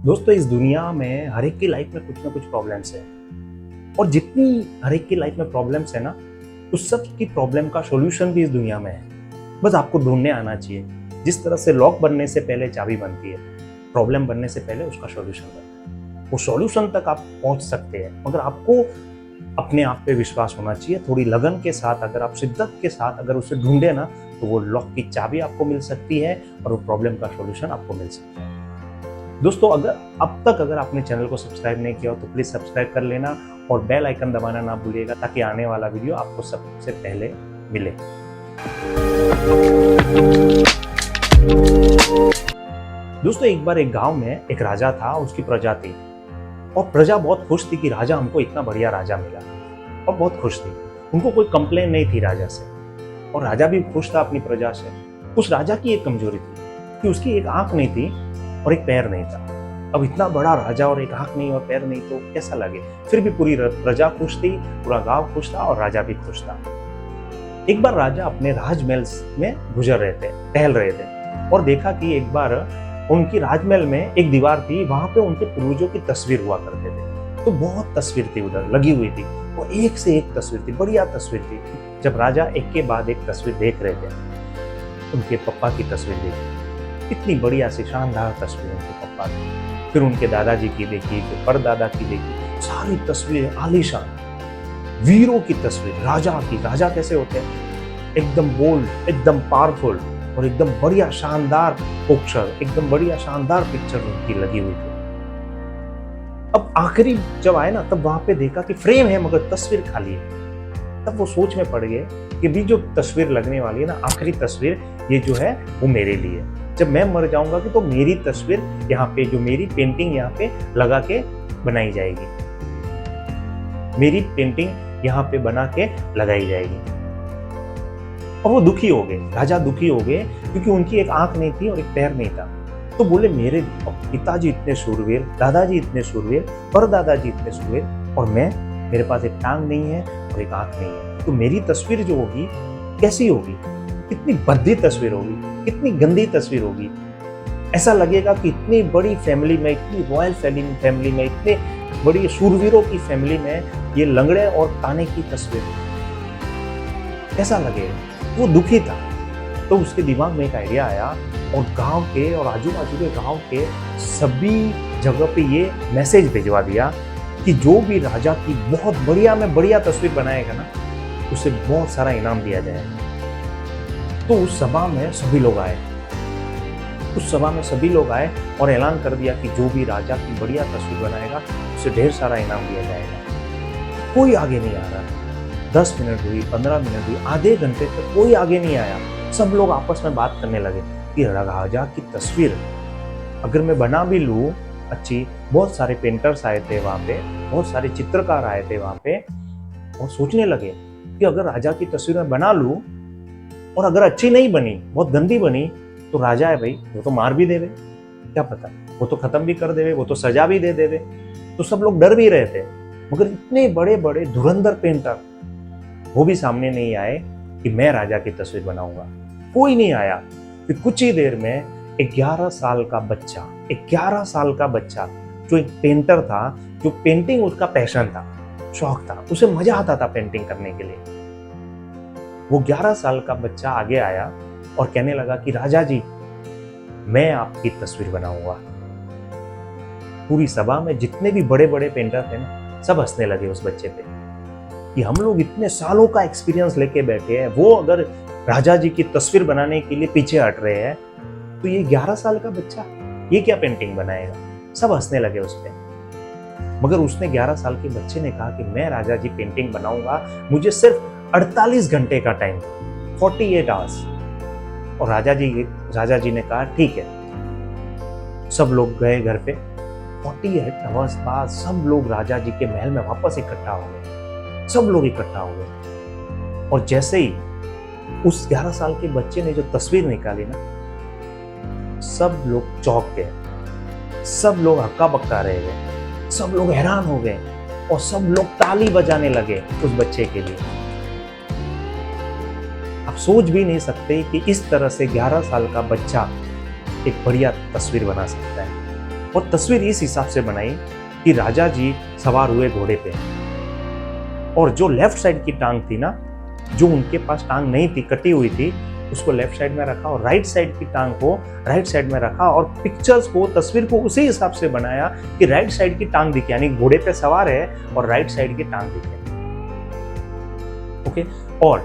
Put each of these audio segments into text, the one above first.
दोस्तों, इस दुनिया में हर एक की लाइफ में कुछ ना कुछ प्रॉब्लम्स है। और जितनी हर एक की लाइफ में प्रॉब्लम्स है ना, उस सब की प्रॉब्लम का सॉल्यूशन भी इस दुनिया में है। बस आपको ढूंढने आना चाहिए। जिस तरह से लॉक बनने से पहले चाबी बनती है, प्रॉब्लम बनने से पहले उसका सॉल्यूशन बनता है। वो सॉल्यूशन तक आप पहुंच सकते हैं, मगर आपको अपने आप पे विश्वास होना चाहिए। थोड़ी लगन के साथ, अगर आप शिद्दत के साथ अगर उसे ढूंढे ना, तो वो लॉक की चाबी आपको मिल सकती है और वो प्रॉब्लम का सॉल्यूशन आपको मिल सकता है। दोस्तों, अगर आपने चैनल को सब्सक्राइब नहीं किया हो तो प्लीज सब्सक्राइब कर लेना और बेल आइकन दबाना ना भूलिएगा, ताकि आने वाला वीडियो आपको सबसे पहले मिले। दोस्तों, एक बार एक गांव में एक राजा था, उसकी प्रजा थी और प्रजा बहुत खुश थी कि राजा, हमको इतना बढ़िया राजा मिला, और बहुत खुश थी। उनको कोई कंप्लेन नहीं थी राजा से, और राजा भी खुश था अपनी प्रजा से। उस राजा की एक कमजोरी थी कि उसकी एक आंख नहीं थी और एक पैर नहीं था। अब इतना बड़ा राजा और एक आंख नहीं और पैर नहीं, तो कैसा लगे? फिर भी पूरी प्रजा खुश थी, पूरा गांव खुश था और राजा भी खुश था। एक बार राजा अपने राजमहल में गुजर रहे थे, टहल रहे थे, और देखा कि एक बार उनकी राजमहल में एक दीवार थी, वहां पे उनके पूर्वजों की तस्वीर हुआ करते थे। तो बहुत तस्वीर थी उधर लगी हुई थी, और एक से एक तस्वीर थी, बढ़िया तस्वीर थी। जब राजा एक के बाद एक तस्वीर देख रहे थे, उनके पप्पा की तस्वीर देखी, इतनी बढ़िया सी शानदार तस्वीर उनके पप्पा की। फिर उनके दादाजी की देखी, फिर परदादा की देखी, सारी तस्वीरें आलीशान, वीरों की तस्वीर, राजा की। राजा कैसे होते हैं? एकदम बोल्ड, एकदम पावरफुल, और एकदम बढ़िया शानदार पिक्चर, एकदम बढ़िया शानदार पिक्चर उनकी लगी हुई थी। अब आखिरी जब आए ना, तब वहां पे देखा कि फ्रेम है मगर तस्वीर खाली है। तब वो सोच में पड़ गए कि भी जो तस्वीर लगने वाली है ना, आखिरी तस्वीर, ये जो है वो मेरे लिए। जब मैं मर जाऊंगा कि तो मेरी तस्वीर यहाँ पे, जो मेरी पेंटिंग यहाँ पे लगा के बनाई जाएगी, मेरी पेंटिंग यहाँ पे बना के लगाई जाएगी। और वो दुखी हो गए, राजा दुखी हो गए, क्योंकि उनकी एक आंख नहीं थी और एक पैर नहीं था। तो बोले, मेरे पिताजी इतने शूरवीर, दादाजी इतने शूरवीर, परदादाजी इतने शूरवीर, और मेरे पास एक टांग नहीं है और एक आंख नहीं है, तो मेरी तस्वीर जो होगी कैसी होगी? कितनी भद्दी तस्वीर होगी, कितनी गंदी तस्वीर होगी। ऐसा लगेगा कि इतनी बड़ी फैमिली में, इतनी रॉयल फैमिली में, इतने बड़ी शूरवीरों की फैमिली में ये लंगड़े और काने की तस्वीर, कैसा लगेगा? वो दुखी था। तो उसके दिमाग में एक आइडिया आया, और गांव के और आजू बाजू के गांव के सभी जगह पे ये मैसेज भिजवा दिया कि जो भी राजा की बहुत बढ़िया में बढ़िया तस्वीर बनाएगा ना, उसे बहुत सारा इनाम दिया जाएगा। तो उस सभा में सभी लोग आए, और ऐलान कर दिया कि जो भी राजा की बढ़िया तस्वीर बनाएगा, उसे ढेर सारा इनाम दिया जाएगा। कोई आगे नहीं आ रहा। 10 मिनट हुई, 15 मिनट हुई, आधे घंटे तक कोई आगे नहीं आया। सब लोग आपस में बात करने लगे कि राजा की तस्वीर अगर मैं बना भी लूं अच्छी, बहुत सारे पेंटर्स आए थे वहां पे, बहुत सारे चित्रकार आए थे वहां पे, और सोचने लगे कि अगर राजा की तस्वीर मैं बना लूं और अगर अच्छी नहीं बनी, बहुत गंदी बनी, तो राजा है भाई, वो तो मार भी देवे, क्या पता, वो तो खत्म भी कर देवे, वो तो सजा भी दे देवे। तो सब लोग डर भी रहे थे। मगर इतने बड़े बड़े धुरंधर पेंटर, वो भी सामने नहीं आए कि मैं राजा की तस्वीर बनाऊंगा। कोई नहीं आया। फिर कुछ ही देर में 11 साल का बच्चा जो एक पेंटर था, जो पेंटिंग उसका पैशन था, शौक था, उसे मजा आता था पेंटिंग करने के लिए, वो 11 साल का बच्चा आगे आया और कहने लगा कि राजा जी, मैं आपकी तस्वीर बनाऊंगा। पूरी सभा में जितने भी बड़े बड़े पेंटर थे ना, सब हंसने लगे उस बच्चे पे कि हम लोग इतने सालों का एक्सपीरियंस लेके बैठे हैं, वो अगर राजा जी की तस्वीर बनाने के लिए पीछे हट रहे हैं, तो ये 11 साल का बच्चा ये क्या पेंटिंग बनाएगा? सब हंसने लगे उस पे। मगर उसने 11 साल के बच्चे ने कहा कि मैं राजा जी पेंटिंग बनाऊंगा, मुझे सिर्फ 48 घंटे का टाइम, 48 आवर्स। और राजा जी ने कहा ठीक है। सब लोग गए घर पे। 48 आवर्स बाद सब लोग राजा जी के महल में वापस इकट्ठा हो गए। सब लोग इकट्ठा हो गए, और जैसे ही उस 11 साल के बच्चे ने जो तस्वीर निकाली ना, सब लोग चौंक गए, सब लोग हक्का बक्का रह गए, सब लोग हैरान हो गए, और सब लोग ताली बजाने लगे उस बच्चे के लिए। आप सोच भी नहीं सकते कि इस तरह से 11 साल का बच्चा एक बढ़िया तस्वीर बना सकता है। और तस्वीर इस हिसाब से बनाई कि राजा जी सवार हुए घोड़े पे, और जो लेफ्ट साइड की टांग थी ना, जो उनके पास टांग नहीं थी, कटी हुई थी, उसको लेफ्ट साइड में रखा और राइट साइड की टांग को राइट साइड में रखा, और पिक्चर्स को, तस्वीर को उसी हिसाब से बनाया कि राइट साइड की टांग दिखे, यानी घोड़े पे सवार है और राइट साइड की टांग दिखे। ओके, और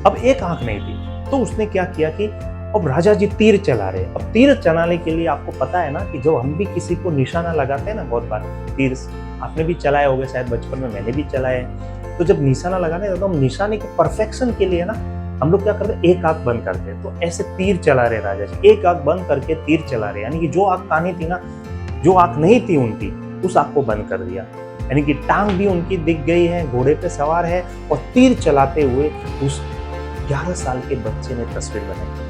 अब एक आंख नहीं थी, तो उसने क्या किया कि अब राजा जी तीर चला रहे। अब तीर चलाने के लिए आपको पता है ना कि जब हम भी किसी को निशाना लगाते हैं ना, बहुत बार तीर आपने भी चलाए होंगे, शायद बचपन में मैंने भी चलाए। तो जब निशाना लगाने तो हम निशाने के परफेक्शन के लिए ना हम लोग क्या करते हैं, एक आंख बंद करते हैं। तो ऐसे तीर चला रहे राजा जी, एक आंख बंद करके तीर चला रहे, यानी कि जो आंख कानी थी ना, जो आंख नहीं थी उनकी, उस आंख को बंद कर दिया, यानी कि टांग भी उनकी दिख गई है, घोड़े पे सवार है, और तीर चलाते हुए उस 11 साल के बच्चे ने तस्वीर बनाई।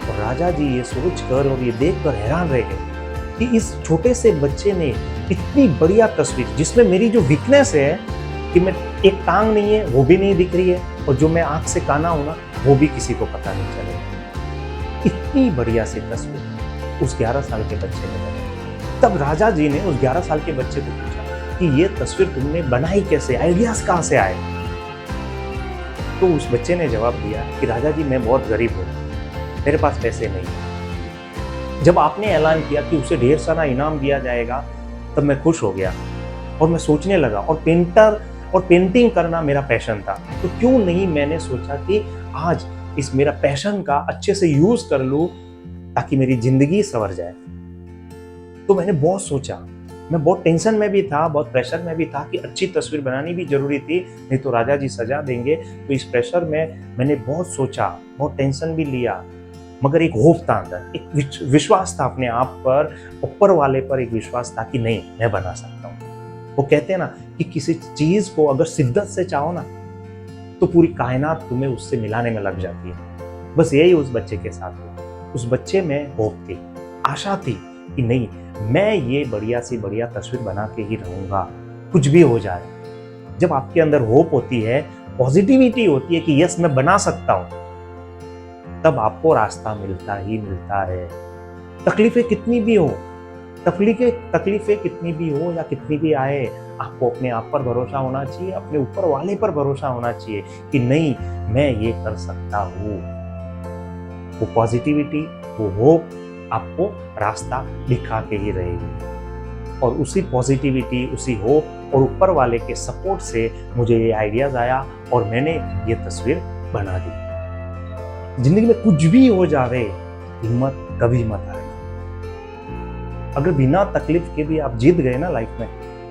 और राजा जी ये सोचकर और ये देखकर हैरान रह गए कि इस छोटे से बच्चे ने इतनी बढ़िया तस्वीर, जिसमें मेरी जो वीकनेस है कि मैं एक टांग नहीं है वो भी नहीं दिख रही है, और जो मैं आंख से काना हूं ना वो भी किसी को पता नहीं चलेगा, इतनी बढ़िया सी तस्वीर उस 11 साल के बच्चे ने बनाई। तब राजा जी ने उस 11 साल के बच्चे को पूछा कि ये तस्वीर तुमने बनाई कैसे, आइडियाज कहां से आए? तो उस बच्चे ने जवाब दिया कि राजा जी मैं बहुत गरीब हूं, मेरे पास पैसे नहीं। जब आपने ऐलान किया कि उसे ढेर सारा इनाम दिया जाएगा, तब मैं खुश हो गया और मैं सोचने लगा, और पेंटिंग करना मेरा पैशन था, तो क्यों नहीं मैंने सोचा कि आज इस मेरा पैशन का अच्छे से यूज कर लूं ताकि मेरी जिंदगी संवर जाए। तो मैंने बहुत सोचा, मैं बहुत टेंशन में भी था, बहुत प्रेशर में भी था कि अच्छी तस्वीर बनानी भी जरूरी थी, नहीं तो राजा जी सजा देंगे। तो इस प्रेशर में मैंने बहुत सोचा, बहुत टेंशन भी लिया, मगर एक होप था अंदर, एक विश्वास था अपने आप पर, ऊपर वाले पर एक विश्वास था कि नहीं मैं बना सकता हूँ। वो कहते हैं ना कि किसी चीज को अगर शिद्दत से चाहो ना, तो पूरी कायनात तुम्हें उससे मिलाने में लग जाती है। बस यही उस बच्चे के साथ हुआ। उस बच्चे में होप थी, आशा थी कि नहीं मैं ये बढ़िया सी बढ़िया तस्वीर बना के ही रहूंगा, कुछ भी हो जाए। जब आपके अंदर होप होती है, पॉजिटिविटी होती है कि यस मैं बना सकता हूं, तब आपको रास्ता मिलता ही मिलता है। तकलीफें कितनी भी हो, तकलीफें कितनी भी हो या कितनी भी आए, आपको अपने आप पर भरोसा होना चाहिए, अपने ऊपर वाले पर भरोसा होना चाहिए कि नहीं मैं ये कर सकता हूँ। वो पॉजिटिविटी, वो होप आपको रास्ता दिखा के ही रहेगी। और उसी पॉजिटिविटी, उसी होप और ऊपर वाले के सपोर्ट से मुझे ये आइडियाज आया और मैंने ये तस्वीर बना दी। जिंदगी में कुछ भी हो जावे, हिम्मत कभी मत हारना। अगर बिना तकलीफ के भी आप जीत गए ना लाइफ में,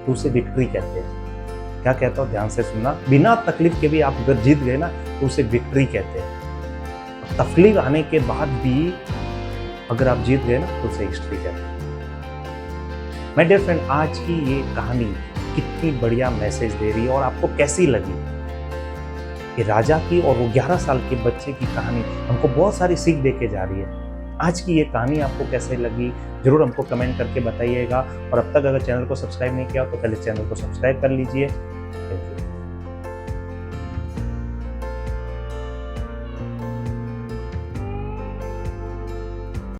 तो उसे विक्ट्री कहते हैं। क्या कहता हूँ ध्यान से सुनना, बिना तकलीफ के भी आप अगर जीत गए ना, तो उसे विक्ट्री कहते हैं। तकलीफ आने के बाद भी अगर आप जीत गए ना, तो उसे हिस्ट्री कहते हैं। माय डियर फ्रेंड, आज की ये कहानी कितनी बढ़िया मैसेज दे रही है, और आपको कैसी लगी? ये राजा की और वो 11 साल के बच्चे की कहानी हमको बहुत सारी सीख दे के जा रही है। आज की ये कहानी आपको कैसे लगी जरूर हमको कमेंट करके बताइएगा, और अब तक अगर चैनल को सब्सक्राइब नहीं किया तो पहले चैनल को सब्सक्राइब कर लीजिए। Thank you.